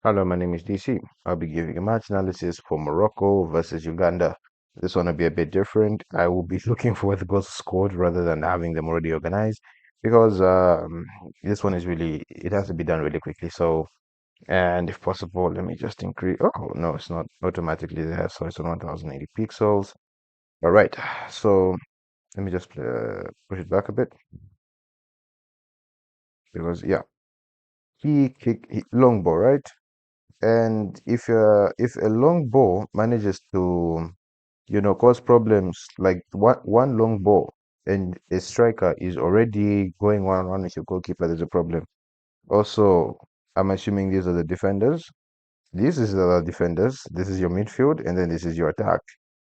Hello, my name is DC. I'll be giving a match analysis for Morocco versus Uganda. This one will be a bit different. I will be looking for where the goals scored rather than having them already organized because this one is really, it has to be done really quickly. So, and if possible, let me just increase. Oh, no, it's not automatically there. So it's on 1080 pixels. All right. So let me just push it back a bit because, yeah, long ball, right? And if a long ball manages to cause problems like one long ball and a striker is already going one-on-one with your goalkeeper, there's a problem. Also, I'm assuming these are the defenders. This is the defenders. This is your midfield, and then this is your attack.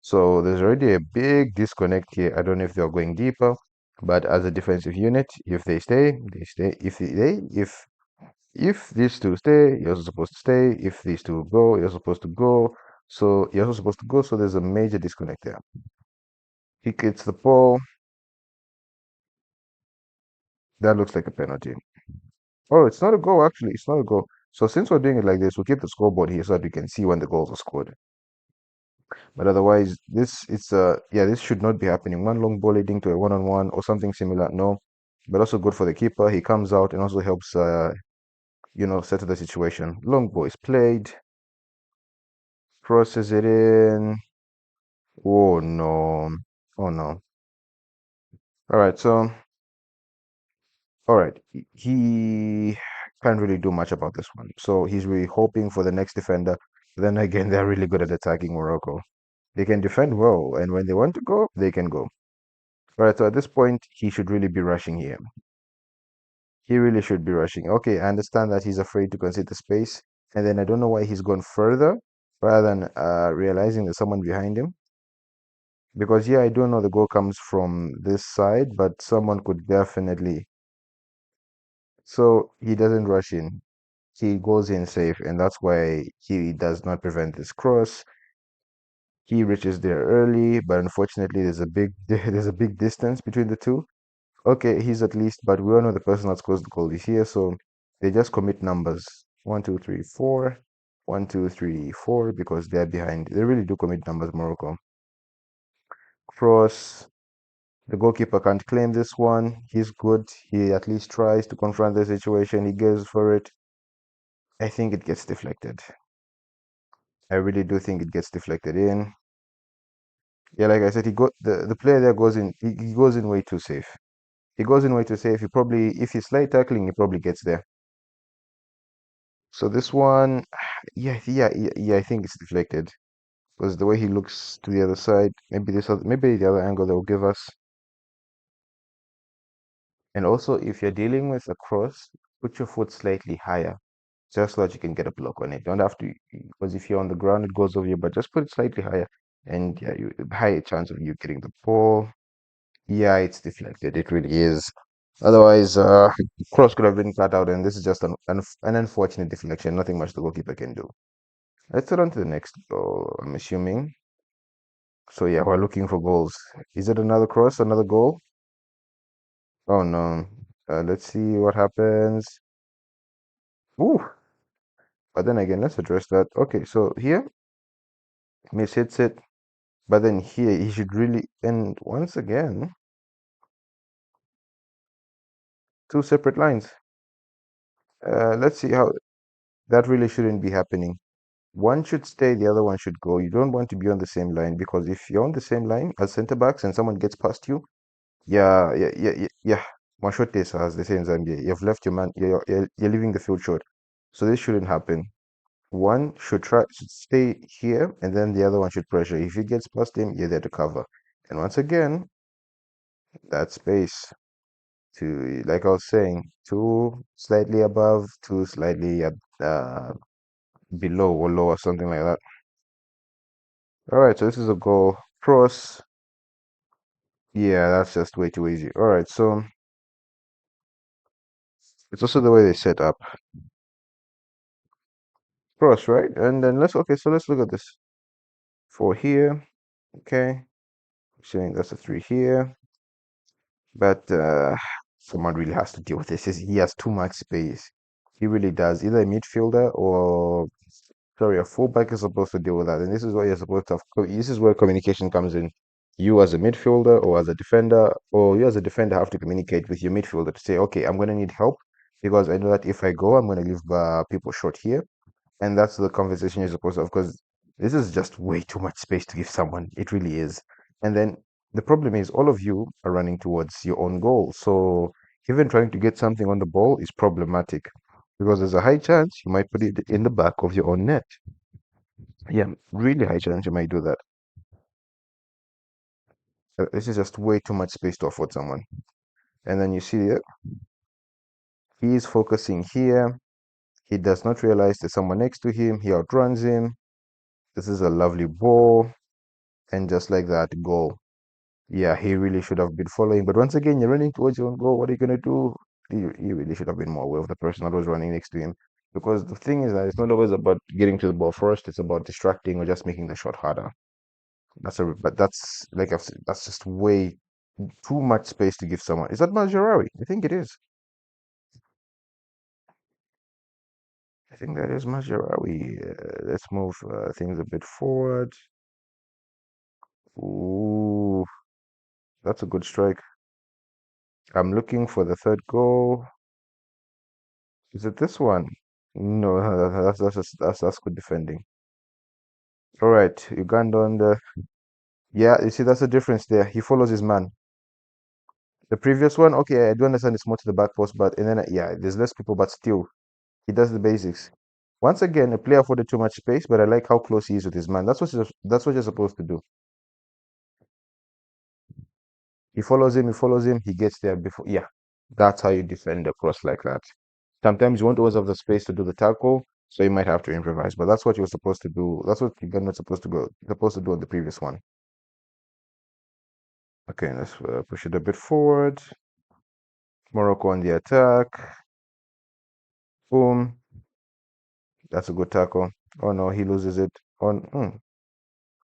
So there's already a big disconnect here. I don't know if they're going deeper, but as a defensive unit, if they stay, they stay. If these two stay, you're also supposed to stay. If these two go, you're supposed to go. So you're also supposed to go. So there's a major disconnect there. He gets the ball. That looks like a penalty. Oh, it's not a goal, actually. It's not a goal. So since we're doing it like this, we'll keep the scoreboard here so that we can see when the goals are scored. But otherwise, this should not be happening. One long ball leading to a one-on-one or something similar. No. But also good for the keeper. He comes out and also helps settle the situation. Long ball is played, crosses it in. Oh no. Oh no. All right, so all right, he can't really do much about this one. So he's really hoping for the next defender. Then again, they're really good at attacking Morocco. They can defend well, and when they want to go, they can go. All right, so at this point, he should really be rushing here. He really should be rushing. Okay, I understand that he's afraid to concede the space, and then I don't know why he's gone further rather than realizing there's someone behind him. Because yeah, I do know the goal comes from this side, but someone could definitely. So he doesn't rush in. He goes in safe, and that's why he does not prevent this cross. He reaches there early, but unfortunately, there's a big distance between the two. Okay, he's at least, but we all know the person that scores the goal is here, so they just commit numbers. One, two, three, four. 1, 2, 3, 4, because they're behind. They really do commit numbers, Morocco. Cross. The goalkeeper can't claim this one. He's good. He at least tries to confront the situation. He goes for it. I think it gets deflected. I really do think it gets deflected in. Yeah, like I said, the player there goes in. He goes in way too safe. He goes in way too safe. He probably, if he's slight tackling, he probably gets there. So this one, yeah, I think it's deflected because the way he looks to the other side, maybe the other angle they'll give us. And also, if you're dealing with a cross, put your foot slightly higher, just so that you can get a block on it. You don't have to, because if you're on the ground, it goes over you, but just put it slightly higher, and yeah, you higher chance of you getting the ball. Yeah, it's deflected. It really is. Otherwise, cross could have been cut out, and this is just an unfortunate deflection. Nothing much the goalkeeper can do. Let's get on to the next goal, I'm assuming. So yeah, we're looking for goals. Is it another cross, another goal? Oh no. Let's see what happens. Ooh, but then again, let's address that. Okay, so here, Miss hits it, but then here he should really, and once again, two separate lines. Let's see how that really shouldn't be happening. One should stay, the other one should go. You don't want to be on the same line because if you're on the same line as center backs and someone gets past you, yeah. Mashote as they say in Zambia, you've left your man, you're leaving the field short. So this shouldn't happen. One should stay here, and then the other one should pressure. If he gets past him, you're there to cover. And once again, that space to, like I was saying, two slightly above, two slightly below or lower, something like that. All right, so this is a goal. Cross. Yeah, that's just way too easy. All right, so it's also the way they set up. Cross, right? And then so let's look at this. Four here. Okay. Saying that's a three here. But someone really has to deal with this. He has too much space. He really does. Either a midfielder or sorry, a fullback is supposed to deal with that. And this is what you're supposed to have. This is where communication comes in. You as a midfielder or as a defender, or you as a defender have to communicate with your midfielder to say, okay, I'm going to need help because I know that if I go, I'm going to leave people short here. And that's the conversation you're supposed to have because this is just way too much space to give someone. It really is. And then the problem is all of you are running towards your own goal. So even trying to get something on the ball is problematic because there's a high chance you might put it in the back of your own net. Yeah, really high chance you might do that. This is just way too much space to afford someone. And then you see it, he is focusing here. He does not realize there's someone next to him. He outruns him. This is a lovely ball. And just like that, goal. Yeah, he really should have been following. But once again, you're running towards your own goal. What are you going to do? He really should have been more aware of the person that was running next to him. Because the thing is that it's not always about getting to the ball first. It's about distracting or just making the shot harder. But that's like I've said, that's just way too much space to give someone. Is that Mazraoui? I think it is. I think that is Mazraoui. Let's move things a bit forward. Ooh, that's a good strike. I'm looking for the third goal. Is it this one? No, that's good defending. All right, Uganda on the yeah. You see, that's the difference there. He follows his man. The previous one, okay, I do understand it's more to the back post, but and then yeah, there's less people, but still, he does the basics. Once again, a player afforded too much space, but I like how close he is with his man. That's what you're supposed to do. He follows him, he gets there before. Yeah, that's how you defend a cross like that. Sometimes you won't always have the space to do the tackle, so you might have to improvise. But that's what you're supposed to do. That's what you're not supposed to do on the previous one. Okay, let's push it a bit forward. Morocco on the attack. Boom. That's a good tackle. Oh no, he loses it.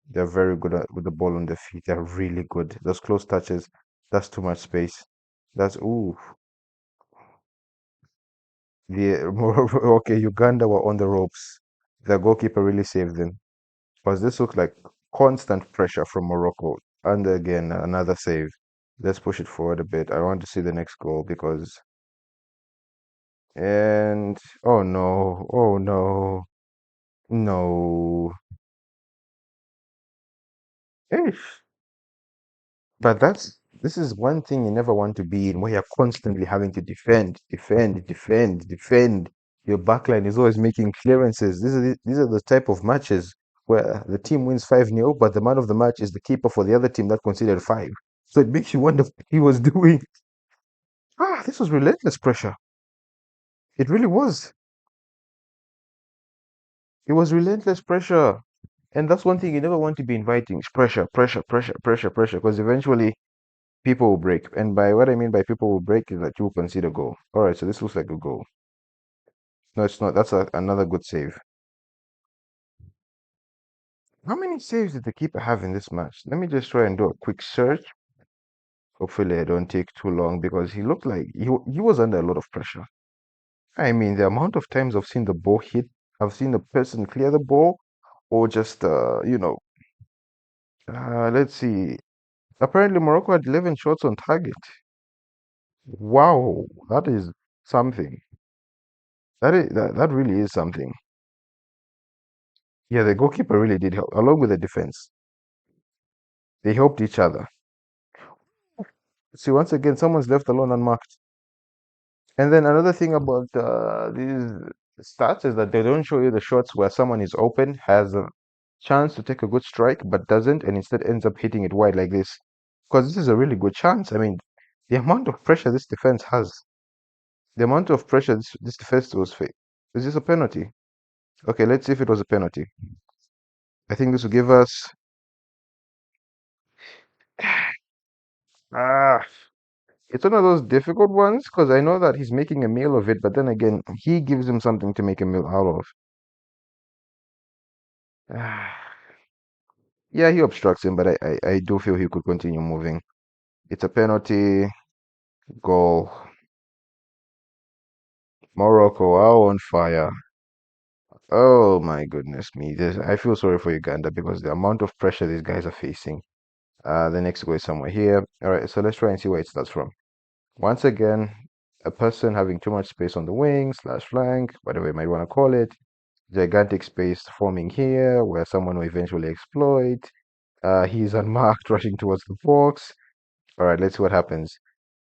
They're very good with the ball on their feet. They're really good. Those close touches. That's too much space. That's ooh. The okay, Uganda were on the ropes. The goalkeeper really saved them. Because this looks like constant pressure from Morocco. And again, another save. Let's push it forward a bit. I want to see the next goal because and oh no, oh no, no. Ish. But this is one thing you never want to be in, where you're constantly having to defend. Your backline is always making clearances. These are the type of matches where the team wins 5-0, but the man of the match is the keeper for the other team that conceded five. So it makes you wonder what he was doing. This was relentless pressure. It really was. It was relentless pressure. And that's one thing you never want to be inviting. Is pressure. Because eventually people will break. And by what I mean by people will break is that you will concede a goal. All right, so this looks like a goal. No, it's not. That's another good save. How many saves did the keeper have in this match? Let me just try and do a quick search. Hopefully, I don't take too long because he looked like he was under a lot of pressure. I mean, the amount of times I've seen the ball hit, I've seen the person clear the ball, or just let's see. Apparently, Morocco had 11 shots on target. Wow, that is something. That really is something. Yeah, the goalkeeper really did help, along with the defense. They helped each other. See, once again, someone's left alone unmarked. And then another thing about these stats is that they don't show you the shots where someone is open, has a chance to take a good strike, but doesn't, and instead ends up hitting it wide like this. Because this is a really good chance. I mean, the amount of pressure this defense has, the amount of pressure this defense was facing. Is this a penalty? Okay, let's see if it was a penalty. I think this will give us. Ah, it's one of those difficult ones because I know that he's making a meal of it, but then again, he gives him something to make a meal out of. Yeah, he obstructs him, but I do feel he could continue moving. It's a penalty goal. Morocco are on fire. Oh my goodness me. I feel sorry for Uganda because the amount of pressure these guys are facing. The next goal is somewhere here. All right, so let's try and see where it starts from. Once again, a person having too much space on the wing slash flank, whatever you might want to call it. Gigantic space forming here where someone will eventually exploit. He's unmarked, rushing towards the box. All right, let's see what happens.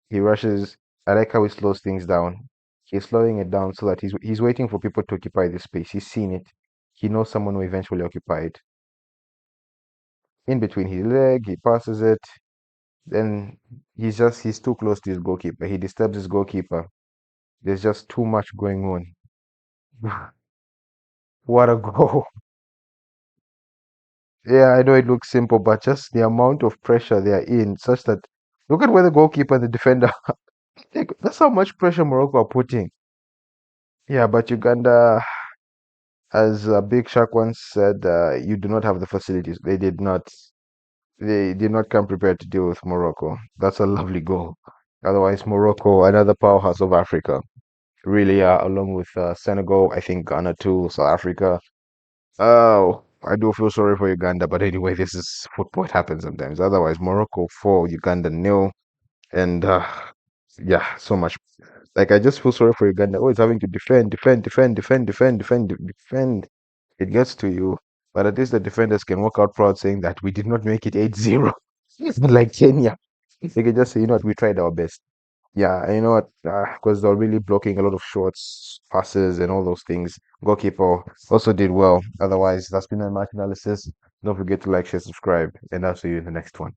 He rushes. I like how he slows things down. He's slowing it down so that he's waiting for people to occupy this space. He's seen it. He knows someone will eventually occupy it. In between his leg, he passes it. Then he's too close to his goalkeeper. He disturbs his goalkeeper. There's just too much going on. What a goal. Yeah, I know it looks simple, but just the amount of pressure they are in, such that look at where the goalkeeper and the defender. That's how much pressure Morocco are putting. Yeah, but Uganda, as Big Shark once said, you do not have the facilities. They did not. They did not come prepared to deal with Morocco. That's a lovely goal. Otherwise, Morocco, another powerhouse of Africa, really, along with Senegal, I think Ghana too, South Africa. Oh, I do feel sorry for Uganda, but anyway, this is football. It happens sometimes. Otherwise, Morocco 4, Uganda nil, and yeah, so much. Like I just feel sorry for Uganda. Always having to defend, defend, defend, defend, defend, defend, defend. It gets to you, but at least the defenders can walk out proud saying that we did not make it 8-0. Like Kenya, they can just say, you know what, we tried our best. Yeah, and you know what? Because they're really blocking a lot of shots, passes, and all those things. Goalkeeper also did well. Otherwise, that's been a match analysis. Don't forget to like, share, subscribe, and I'll see you in the next one.